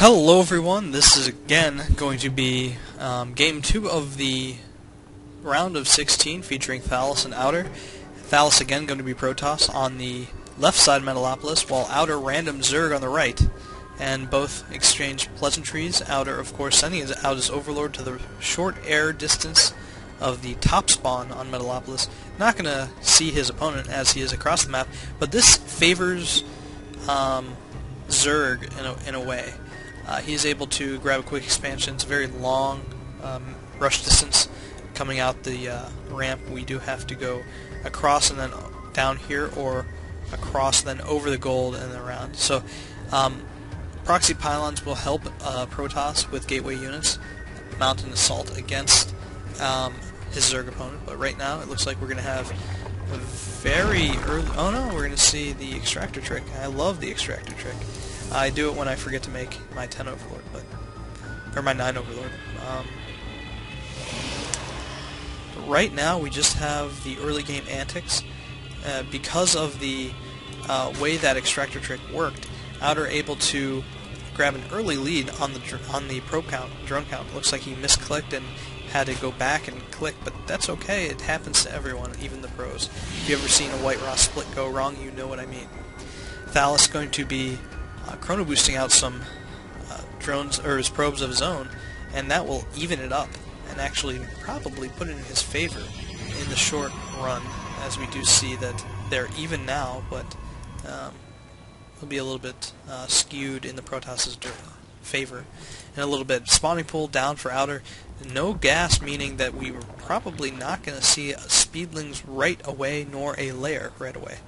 Hello everyone, this is again going to be game 2 of the round of 16 featuring Thallis and Outer. Thallis again going to be Protoss on the left side of Metalopolis, while Outer random Zerg on the right. And both exchange pleasantries, Outer of course sending out his Overlord to the short air distance of the top spawn on Metalopolis. Not going to see his opponent as he is across the map, but this favors Zerg in a way. He's able to grab a quick expansion. It's a very long rush distance coming out the ramp. We do have to go across and then down here, or across and then over the gold and then around. So proxy pylons will help Protoss with gateway units mount an assault against his Zerg opponent. But right now it looks like we're going to have a very early... Oh no, we're going to see the extractor trick. I love the extractor trick. I do it when I forget to make my 10 Overlord, or my 9 Overlord. But right now we just have the early game antics. Because of the way that extractor trick worked, Outer able to grab an early lead on the probe count, drone count. Looks like he misclicked and had to go back and click, but that's okay. It happens to everyone, even the pros. If you ever seen a White Raw split go wrong, you know what I mean. Thallis going to be chrono boosting out some drones or his probes of his own, and that will even it up and actually probably put it in his favor in the short run, as we do see that they're even now, but will be a little bit skewed in the Protoss's favor in a little bit. Spawning pool down for Outer. No gas, meaning that we were probably not going to see speedlings right away, nor a lair right away.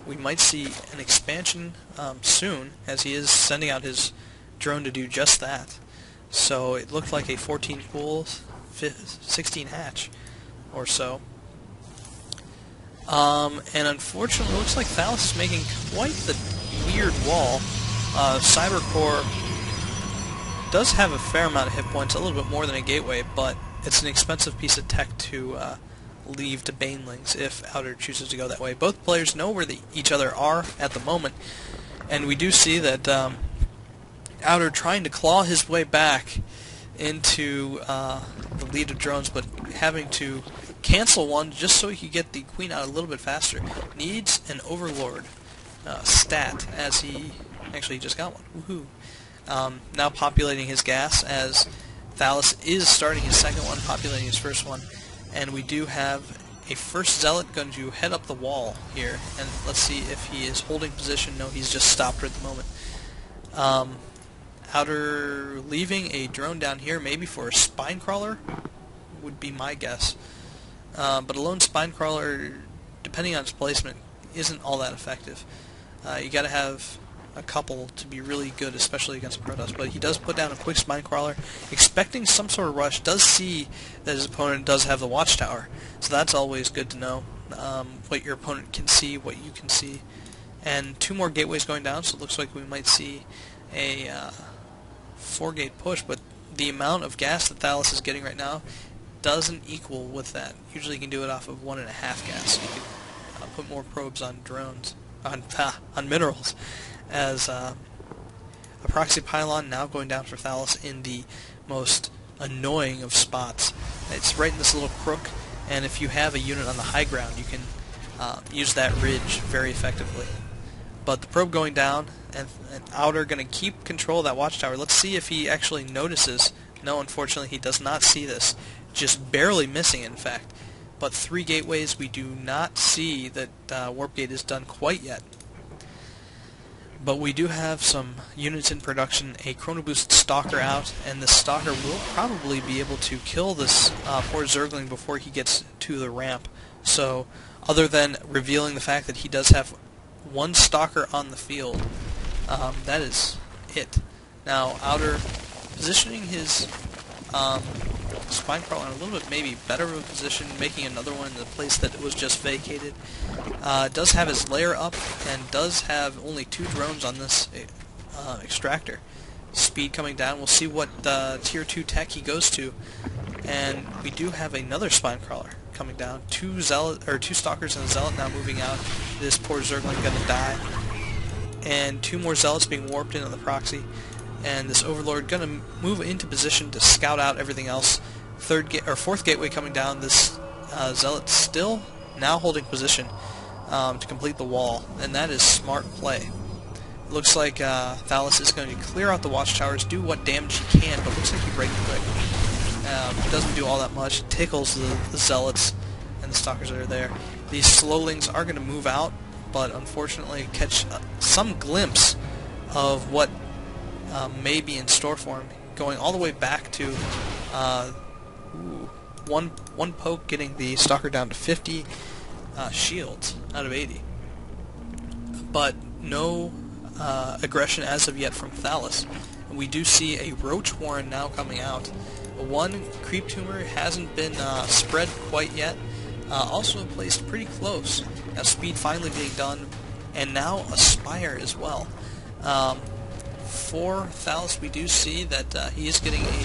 We might see an expansion soon, as he is sending out his drone to do just that. So it looked like a 14 pool, 16 hatch or so. And unfortunately, it looks like Thallis is making quite the weird wall. Cybercore does have a fair amount of hit points, a little bit more than a gateway, but it's an expensive piece of tech to leave to banelings if Outer chooses to go that way. Both players know where each other are at the moment, and we do see that Outer trying to claw his way back into the lead of drones, but having to cancel one just so he could get the queen out a little bit faster. Needs an Overlord stat, as he actually just got one. Woohoo! Now populating his gas, as Thallis is starting his second one, populating his first one. And we do have a first Zealot going to head up the wall here, and let's see if he is holding position. No, he's just stopped at the moment. Outer leaving a drone down here, maybe for a spine crawler, would be my guess. But a lone spine crawler, depending on its placement, isn't all that effective. You got to have a couple to be really good, especially against Protoss. But he does put down a quick spine crawler, expecting some sort of rush. Does see that his opponent does have the watchtower, so that's always good to know. What your opponent can see, what you can see. And 2 more gateways going down, so it looks like we might see a 4-gate push, but the amount of gas that Thallis is getting right now doesn't equal with that. Usually you can do it off of 1.5 gas, so you can put more probes on drones, on minerals. As a proxy pylon now going down for Thallis in the most annoying of spots. It's right in this little crook, and if you have a unit on the high ground, you can use that ridge very effectively. But the probe going down, and Outer going to keep control of that watchtower. Let's see if he actually notices. No, unfortunately, he does not see this. Just barely missing, in fact. But 3 gateways, we do not see that Warp Gate is done quite yet. But we do have some units in production, a Chrono Boost Stalker out, and the Stalker will probably be able to kill this poor Zergling before he gets to the ramp. So, other than revealing the fact that he does have 1 Stalker on the field, that is it. Now, Outer positioning his spine crawler in a little bit maybe better of a position, making another one in the place that it was just vacated. Does have his layer up, and does have only 2 drones on this extractor. Speed coming down. We'll see what tier 2 tech he goes to, and we do have another spine crawler coming down. 2 stalkers and a zealot now moving out. This poor Zergling gonna die, and 2 more zealots being warped into the proxy. and this Overlord going to move into position to scout out everything else. Fourth gateway coming down. This Zealot still now holding position to complete the wall, and that is smart play. It looks like Thallis is going to clear out the watchtowers, do what damage he can, but looks like he breaks quick. Doesn't do all that much. Tickles the Zealots and the Stalkers that are there. These Slowlings are going to move out, but unfortunately catch some glimpse of what may be in store for him, going all the way back to one poke, getting the Stalker down to 50 shields out of 80. But no aggression as of yet from Thallis. And we do see a Roach Warren now coming out. One Creep Tumor hasn't been spread quite yet. Also placed pretty close. Now speed finally being done, and now a Spire as well. For Thallis, we do see that he is getting a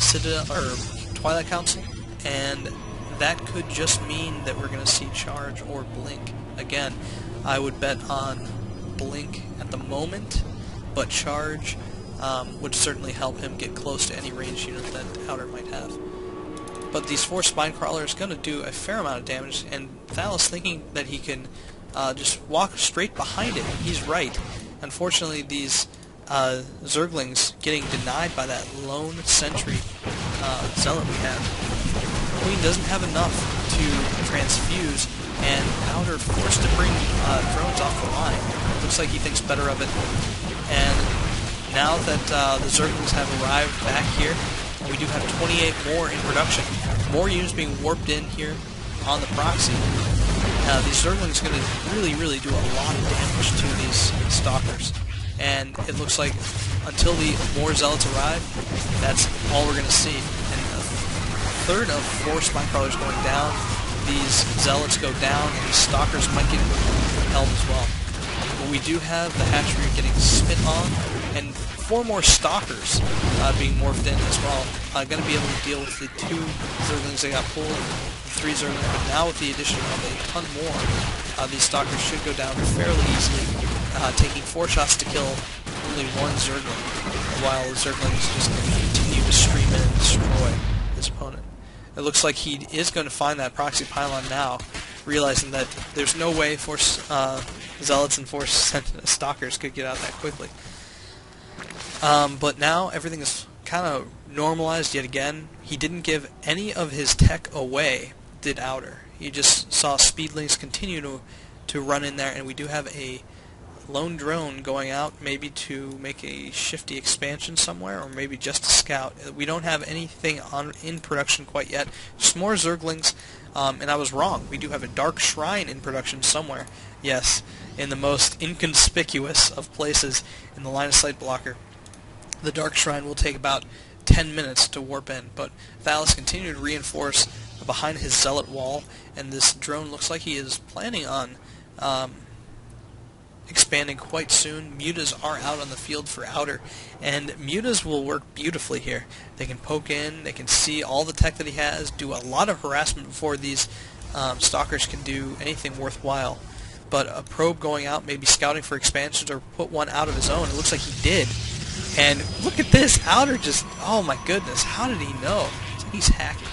Citadel or Twilight Council, and that could just mean that we're going to see Charge or Blink again. I would bet on Blink at the moment, but Charge would certainly help him get close to any ranged unit that Outer might have. But these 4 Spine Crawlers going to do a fair amount of damage, and Thallis thinking that he can just walk straight behind it. He's right. Unfortunately, these Zerglings getting denied by that lone sentry Zealot we have. Queen doesn't have enough to transfuse, and Outer forced to bring drones off the line. Looks like he thinks better of it. And now that the Zerglings have arrived back here, we do have 28 more in production. More units being warped in here on the proxy. These Zerglings are going to really do a lot of damage to these Stalkers. And it looks like until the more Zealots arrive, that's all we're going to see. And a third of 4 Spine Crawlers going down, these Zealots go down, and these Stalkers might get repelled as well. But we do have the hatchery getting spit on, and 4 more Stalkers being morphed in as well. Going to be able to deal with the 2 Zerglings that got pulled, the 3 Zerglings, but now with the addition of a ton more, these Stalkers should go down fairly easily, taking 4 shots to kill only 1 Zergling, while the Zerglings just continue to stream in and destroy his opponent. It looks like he is going to find that proxy pylon now, realizing that there's no way 4 Zealots and 4 Stalkers could get out that quickly. But now everything is kind of normalized yet again. He didn't give any of his tech away, did Outer. You just saw Speedlings continue to run in there, and we do have a lone drone going out, maybe to make a shifty expansion somewhere, or maybe just to scout. We don't have anything in production quite yet. Just more Zerglings, and I was wrong. We do have a Dark Shrine in production somewhere. Yes, in the most inconspicuous of places in the line of sight blocker. The Dark Shrine will take about 10 minutes to warp in, but Thallis continued to reinforce behind his Zealot wall, and this drone looks like he is planning on expanding quite soon. Mutas are out on the field for Outer, and Mutas will work beautifully here. They can poke in, they can see all the tech that he has, do a lot of harassment before these Stalkers can do anything worthwhile. But a probe going out, maybe scouting for expansions, or put one out of his own. It looks like he did. And look at this, Outer just, oh my goodness, how did he know? It's like he's hacked.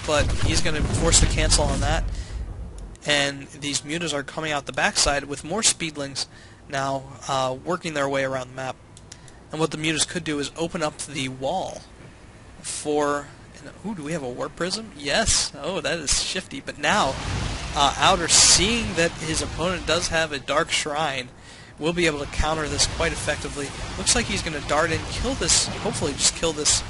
But he's going to force the cancel on that. And these Mutas are coming out the backside with more Speedlings now working their way around the map. And what the Mutas could do is open up the wall for... Ooh, do we have a Warp Prism? Yes. Oh, that is shifty. But now, Outer, seeing that his opponent does have a Dark Shrine, will be able to counter this quite effectively. Looks like he's going to dart in, kill this, hopefully just kill this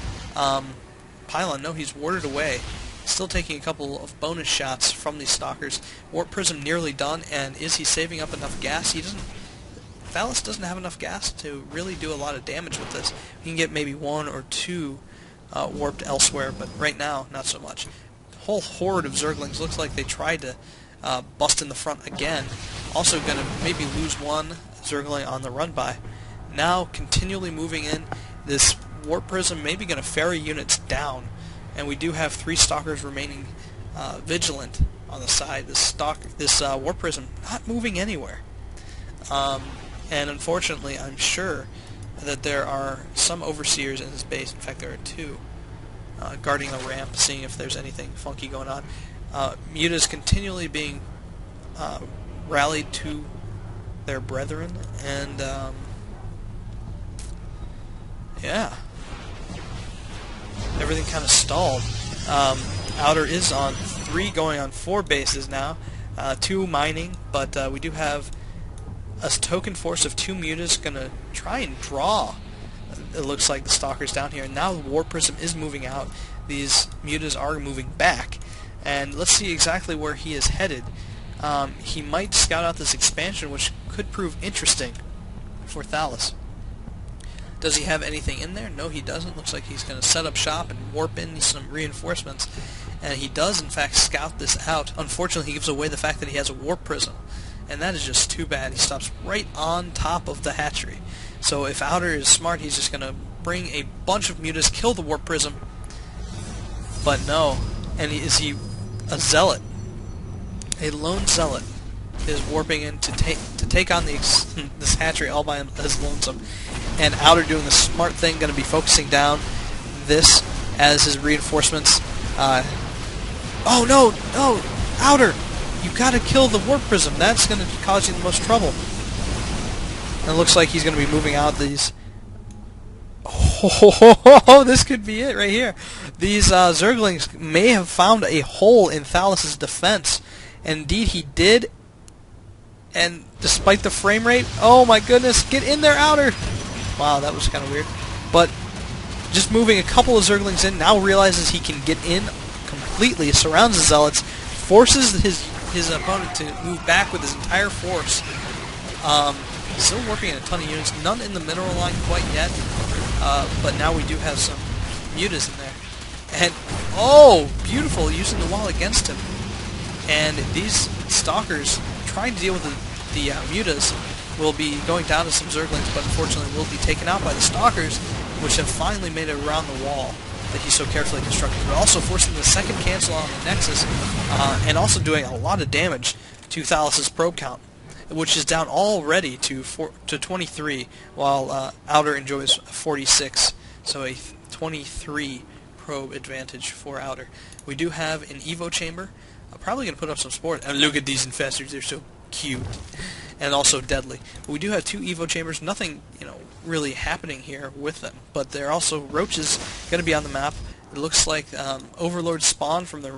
pylon. No, he's warded away. Still taking a couple of bonus shots from these Stalkers. Warp Prism nearly done, and is he saving up enough gas? He doesn't. Thallis doesn't have enough gas to really do a lot of damage with this. He can get maybe 1 or 2 warped elsewhere, but right now, not so much. The whole horde of Zerglings looks like they tried to bust in the front again. Also going to maybe lose 1 Zergling on the run-by. Now continually moving in. This Warp Prism maybe going to ferry units down. And we do have 3 Stalkers remaining vigilant on the side. This Warp Prism not moving anywhere. And unfortunately, I'm sure that there are some overseers in his base. In fact, there are two guarding the ramp, seeing if there's anything funky going on. Mutas continually being rallied to their brethren, and yeah, everything kind of stalled. Outer is on 3, going on 4 bases now, 2 mining, but we do have a token force of 2 mutas going to try and draw, it looks like, the stalkers down here. And now the War Prism is moving out. These mutas are moving back, and let's see exactly where he is headed. He might scout out this expansion, which could prove interesting for Thallis. Does he have anything in there? No, he doesn't. Looks like he's going to set up shop and warp in some reinforcements. And he does, in fact, scout this out. Unfortunately, he gives away the fact that he has a Warp Prism. And that is just too bad. He stops right on top of the hatchery. So if Outer is smart, he's just going to bring a bunch of mutas, kill the Warp Prism. But no. And is he a zealot? A lone zealot is warping in to take on this hatchery all by his lonesome. And Outer doing the smart thing, going to be focusing down this as his reinforcements. Oh no, no, Outer! You gotta kill the Warp Prism. That's going to cause you the most trouble. And it looks like he's going to be moving out these. Oh, this could be it right here. These Zerglings may have found a hole in Thallis' defense. And indeed he did. And despite the frame rate, oh my goodness, get in there, Outer! Wow, that was kind of weird. But just moving a couple of Zerglings in, now realizes he can get in completely, surrounds the Zealots, forces his opponent to move back with his entire force. Still working in a ton of units, none in the mineral line quite yet, but now we do have some mutas in there. And, oh, beautiful, using the wall against him. And these stalkers, trying to deal with the mutas, will be going down to some Zerglings, but unfortunately will be taken out by the stalkers, which have finally made it around the wall that he so carefully constructed, but also forcing the second cancel on the Nexus, and also doing a lot of damage to Thallis' probe count, which is down already to 23, while Outer enjoys 46, so a 23 probe advantage for Outer. We do have an Evo chamber. I'm probably going to put up some support. And look at these infestors, they're so cute. And also deadly. But we do have 2 Evo chambers, nothing, really happening here with them. But they're also roaches going to be on the map. It looks like Overlord spawn from the